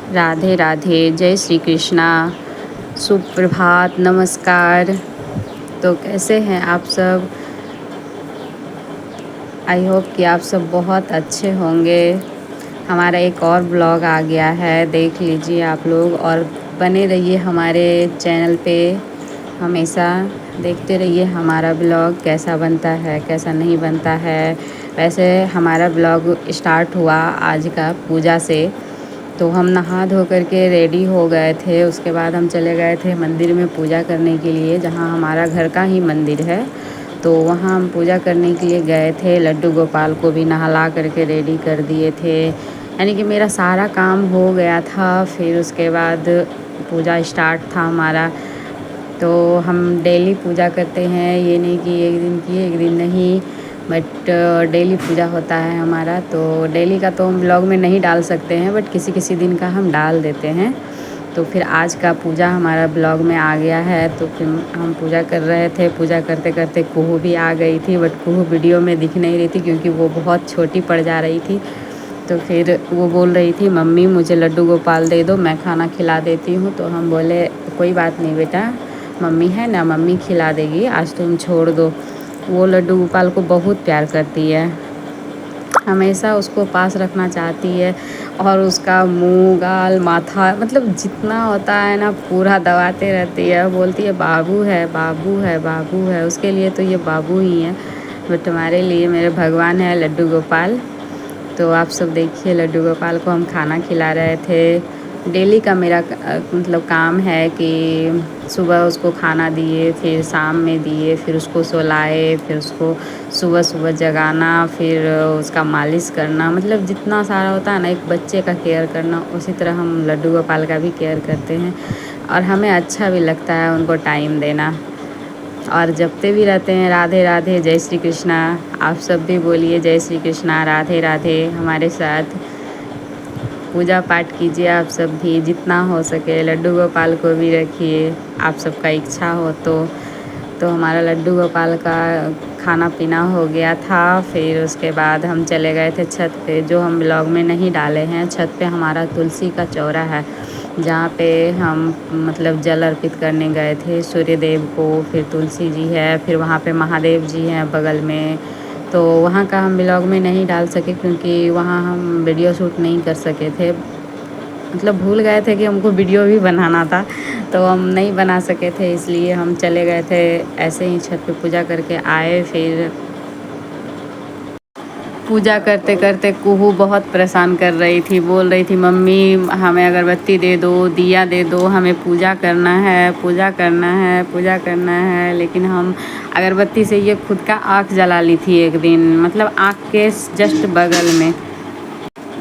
राधे राधे, जय श्री कृष्णा, सुप्रभात, नमस्कार। तो कैसे हैं आप सब? आई होप कि आप सब बहुत अच्छे होंगे। हमारा एक और ब्लॉग आ गया है, देख लीजिए आप लोग, और बने रहिए हमारे चैनल पे। हमेशा देखते रहिए हमारा ब्लॉग कैसा बनता है, कैसा नहीं बनता है। वैसे हमारा ब्लॉग स्टार्ट हुआ आज का पूजा से। तो हम नहा धो करके रेडी हो गए थे, उसके बाद हम चले गए थे मंदिर में पूजा करने के लिए, जहाँ हमारा घर का ही मंदिर है। तो वहाँ हम पूजा करने के लिए गए थे। लड्डू गोपाल को भी नहला करके रेडी कर दिए थे, यानी कि मेरा सारा काम हो गया था। फिर उसके बाद पूजा स्टार्ट था हमारा। तो हम डेली पूजा करते हैं, ये नहीं कि एक दिन की एक दिन नहीं, बट डेली पूजा होता है हमारा। तो डेली का तो हम ब्लॉग में नहीं डाल सकते हैं, बट किसी किसी दिन का हम डाल देते हैं। तो फिर आज का पूजा हमारा ब्लॉग में आ गया है। तो फिर हम पूजा कर रहे थे, पूजा करते करते कुहू भी आ गई थी, बट कुहू वीडियो में दिख नहीं रही थी क्योंकि वो बहुत छोटी पड़ जा रही थी। तो फिर वो बोल रही थी, मम्मी मुझे लड्डू गोपाल दे दो, मैं खाना खिला देती हूँ। तो हम बोले कोई बात नहीं बेटा, मम्मी है ना, मम्मी खिला देगी, आज तुम छोड़ दो। वो लड्डू गोपाल को बहुत प्यार करती है, हमेशा उसको पास रखना चाहती है, और उसका मुंह, गाल, माथा, मतलब जितना होता है ना पूरा दबाते रहती है। बोलती है बाबू है, बाबू है, बाबू है। उसके लिए तो ये बाबू ही है, बट हमारे लिए मेरे भगवान है लड्डू गोपाल। तो आप सब देखिए, लड्डू गोपाल को हम खाना खिला रहे थे। डेली का मेरा मतलब काम है कि सुबह उसको खाना दिए, फिर शाम में दिए, फिर उसको सुलाए, फिर उसको सुबह सुबह जगाना, फिर उसका मालिश करना, मतलब जितना सारा होता है ना एक बच्चे का केयर करना, उसी तरह हम लड्डू गोपाल का भी केयर करते हैं। और हमें अच्छा भी लगता है उनको टाइम देना। और जपते भी रहते हैं राधे राधे, जय श्री कृष्णा। आप सब भी बोलिए जय श्री कृष्णा, राधे राधे हमारे साथ। पूजा पाठ कीजिए आप सब भी, जितना हो सके। लड्डू गोपाल को भी रखिए, आप सबका इच्छा हो तो हमारा लड्डू गोपाल का खाना पीना हो गया था। फिर उसके बाद हम चले गए थे छत पे, जो हम ब्लॉग में नहीं डाले हैं। छत पे हमारा तुलसी का चौरा है, जहाँ पे हम मतलब जल अर्पित करने गए थे सूर्य देव को। फिर तुलसी जी है, फिर वहाँ पे महादेव जी हैं बगल में। तो वहाँ का हम ब्लॉग में नहीं डाल सके क्योंकि वहाँ हम वीडियो शूट नहीं कर सके थे, मतलब भूल गए थे कि हमको वीडियो भी बनाना था, तो हम नहीं बना सके थे, इसलिए हम चले गए थे ऐसे ही छत पे पूजा करके आए। फिर पूजा करते करते कुहू बहुत परेशान कर रही थी, बोल रही थी मम्मी हमें अगरबत्ती दे दो, दिया दे दो, हमें पूजा करना है, पूजा करना है, पूजा करना है। लेकिन हम अगरबत्ती से ये खुद का आँख जला ली थी एक दिन, मतलब आँख के जस्ट बगल में।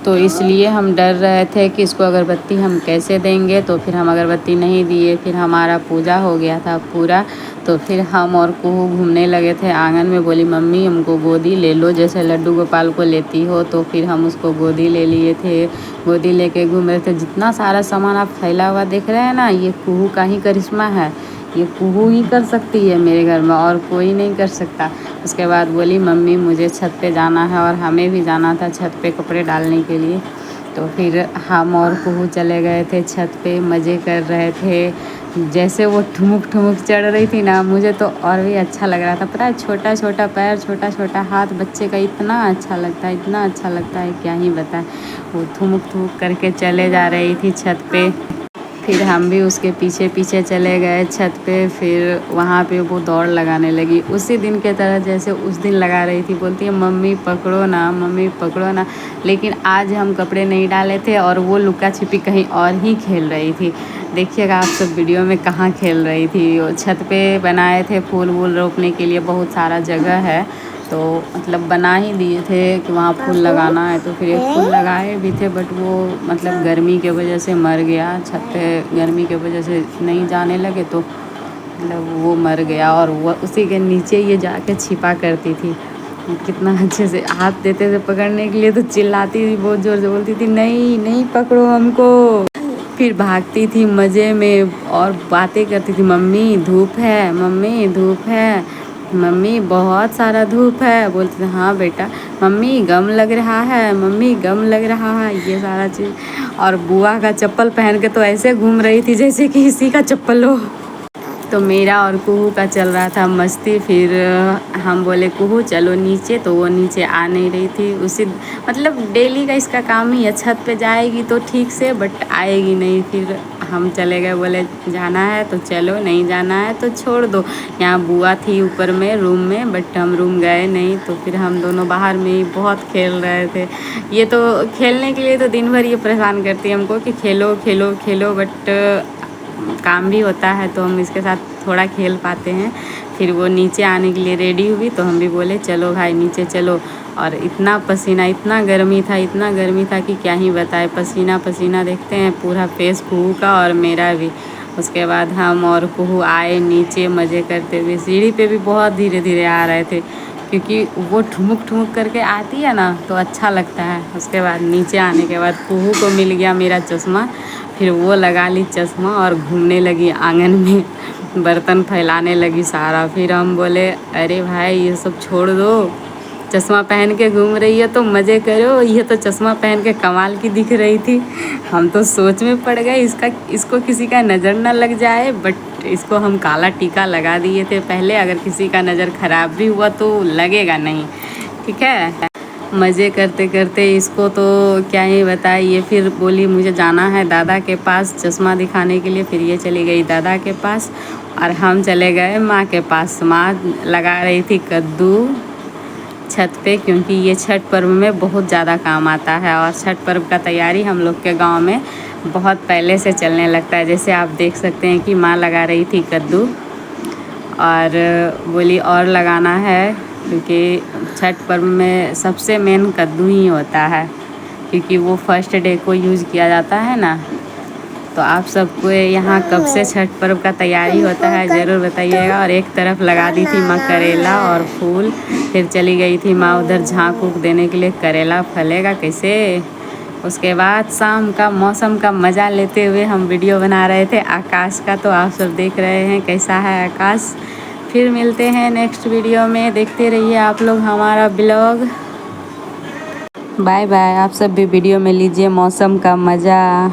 तो इसलिए हम डर रहे थे कि इसको अगरबत्ती हम कैसे देंगे। तो फिर हम अगरबत्ती नहीं दिए, फिर हमारा पूजा हो गया था पूरा। तो फिर हम और कुहू घूमने लगे थे आंगन में, बोली मम्मी हमको गोदी ले लो, जैसे लड्डू गोपाल को लेती हो। तो फिर हम उसको गोदी ले लिए थे, गोदी लेके घूम रहे थे। जितना सारा सामान आप फैला हुआ देख रहे हैं ना, ये कुहू का ही करिश्मा है, ये कुहू ही कर सकती है मेरे घर में, और कोई नहीं कर सकता। उसके बाद बोली मम्मी मुझे छत पे जाना है, और हमें भी जाना था छत पे कपड़े डालने के लिए। तो फिर हम और कुहू चले गए थे छत पे, मज़े कर रहे थे। जैसे वो ठुमुक ठुमुक चढ़ रही थी ना, मुझे तो और भी अच्छा लग रहा था। पता है, छोटा छोटा पैर, छोटा छोटा हाथ बच्चे का इतना अच्छा लगता है, इतना अच्छा लगता है क्या ही बताएं। वो ठुमुक ठुमुक करके चले जा रही थी छत पे। फिर हम भी उसके पीछे पीछे चले गए छत पे। फिर वहाँ पे वो दौड़ लगाने लगी, उसी दिन के तरह जैसे उस दिन लगा रही थी। बोलती है मम्मी पकड़ो ना, मम्मी पकड़ो ना। लेकिन आज हम कपड़े नहीं डाले थे, और वो लुका छिपी कहीं और ही खेल रही थी। देखिएगा आप सब वीडियो में कहाँ खेल रही थी। वो छत पे बनाए थे फूल वूल रोपने के लिए, बहुत सारा जगह है, तो मतलब बना ही दिए थे कि वहाँ फूल लगाना है। तो फिर एक फूल लगाए भी थे, बट वो मतलब गर्मी के वजह से मर गया। छत पे गर्मी के वजह से नहीं जाने लगे, तो मतलब वो मर गया। और वो उसी के नीचे ये जाके छिपा करती थी। कितना अच्छे से हाथ देते थे पकड़ने के लिए, तो चिल्लाती थी बहुत ज़ोर से, बोलती थी नहीं नहीं पकड़ो हमको। फिर भागती थी मज़े में और बातें करती थी, मम्मी धूप है, मम्मी धूप है। मम्मी बहुत सारा धूप है, बोलते थे हाँ बेटा, मम्मी गम लग रहा है, मम्मी गम लग रहा है, ये सारा चीज़। और बुआ का चप्पल पहन के तो ऐसे घूम रही थी जैसे कि इसी का चप्पल हो। तो मेरा और कुहू का चल रहा था मस्ती। फिर हम बोले कुहू चलो नीचे, तो वो नीचे आ नहीं रही थी। उसी मतलब डेली का इसका काम ही है, छत पे जाएगी तो ठीक से, बट आएगी नहीं। फिर हम चले गए, बोले जाना है तो चलो, नहीं जाना है तो छोड़ दो। यहाँ बुआ थी ऊपर में रूम में, बट हम रूम गए नहीं। तो फिर हम दोनों बाहर में ही बहुत खेल रहे थे। ये तो खेलने के लिए तो दिन भर ये परेशान करती है हमको कि खेलो खेलो खेलो, बट काम भी होता है तो हम इसके साथ थोड़ा खेल पाते हैं। फिर वो नीचे आने के लिए रेडी हुई तो हम भी बोले चलो भाई नीचे चलो। और इतना पसीना, इतना गर्मी था, इतना गर्मी था कि क्या ही बताए। पसीना पसीना देखते हैं पूरा फेस कुहू का और मेरा भी। उसके बाद हम और कुहू आए नीचे मज़े करते हुए। सीढ़ी पे भी बहुत धीरे धीरे आ रहे थे क्योंकि वो ठुमुक ठुमुक करके आती है ना तो अच्छा लगता है। उसके बाद नीचे आने के बाद कुहू को मिल गया मेरा चश्मा। फिर वो लगा ली चश्मा और घूमने लगी आंगन में, बर्तन फैलाने लगी सारा। फिर हम बोले अरे भाई ये सब छोड़ दो, चश्मा पहन के घूम रही है तो मज़े करो। ये तो चश्मा पहन के कमाल की दिख रही थी। हम तो सोच में पड़ गए इसको किसी का नज़र ना लग जाए। बट इसको हम काला टीका लगा दिए थे पहले, अगर किसी का नज़र ख़राब भी हुआ तो लगेगा नहीं, ठीक है। मज़े करते करते इसको तो क्या ही बताए। ये फिर बोली मुझे जाना है दादा के पास चश्मा दिखाने के लिए। फिर ये चली गई दादा के पास और हम चले गए माँ के पास। माँ लगा रही थी कद्दू छत पे, क्योंकि ये छठ पर्व में बहुत ज़्यादा काम आता है। और छठ पर्व का तैयारी हम लोग के गांव में बहुत पहले से चलने लगता है। जैसे आप देख सकते हैं कि माँ लगा रही थी कद्दू और बोली और लगाना है, क्योंकि छठ पर्व में सबसे मेन कद्दू ही होता है, क्योंकि वो फर्स्ट डे को यूज़ किया जाता है ना। तो आप सबको यहाँ कब से छठ पर्व का तैयारी होता है ज़रूर बताइएगा। और एक तरफ लगा दी थी माँ करेला और फूल। फिर चली गई थी माँ उधर झाँक उक देने के लिए, करेला फलेगा कैसे। उसके बाद शाम का मौसम का मज़ा लेते हुए हम वीडियो बना रहे थे आकाश का। तो आप सब देख रहे हैं कैसा है आकाश। फिर मिलते हैं नेक्स्ट वीडियो में, देखते रहिए आप लोग हमारा ब्लॉग। Bye bye. आप सब भी वीडियो में लीजिए मौसम का मज़ा।